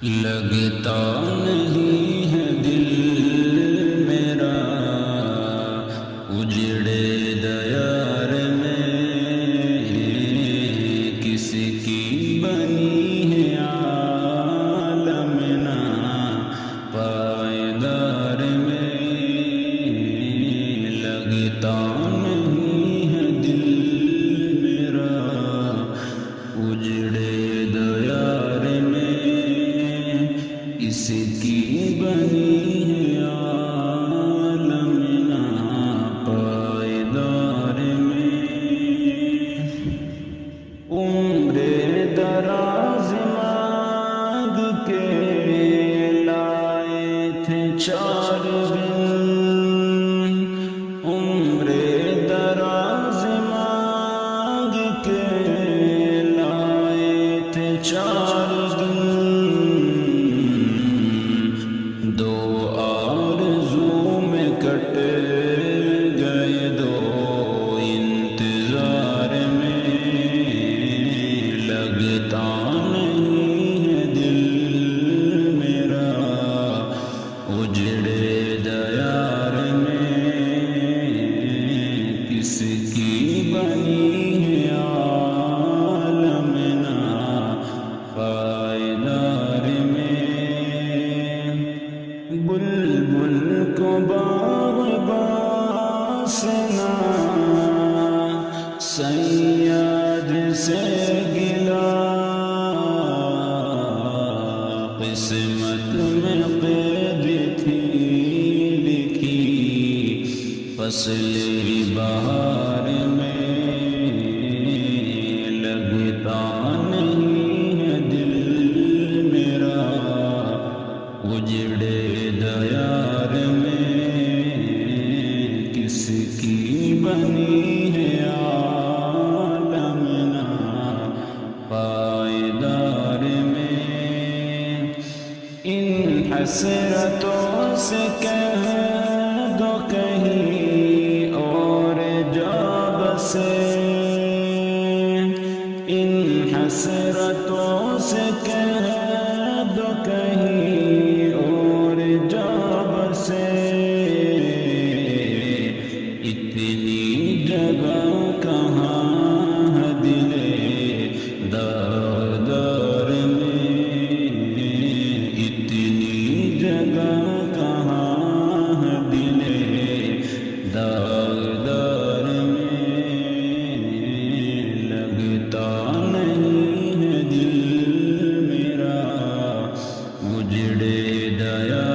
لگتا نہیں ہے دل میرا اجڑے دیار میں، کس کی بنی ہے عالم نا پائیدار میں، لگتا نہیں ہے دل میرا اجڑے دیار میں، کس کی بنی ہے عالم نا پائیدار میں، عمر دراز مانگ کے لائے تھے 4 دن، عمر دراز مانگ کے لائے تھے 4 دن، 2 آرزو میں کٹ گئے 2 انتظار میں، لگتا نہیں ہے دل میرا اجڑے دیار میں، کس کی بنی ہے عالم نا پائیدار میں، بلبل کو باغباں سے نہ صیاد سے گلا، قسمت میں قید تھی لکھی فصل بہار میں، لگتا نہیں ہے دل میرا اجڑے دیار میں، کس کی بنی ہے عالم نا پائیدار میں، ان حسرتوں سے کہہ دو کہیں اور جا بسے، ان حسرتوں سے کہہ دو کہیں اور جا بسے، اتنی جگہ کہاں ہے دل داغدار میں، اتنی جگہ کہاں ہے دل داغدار میں، لگتا نہیں ہے دل میرا اجڑے دیار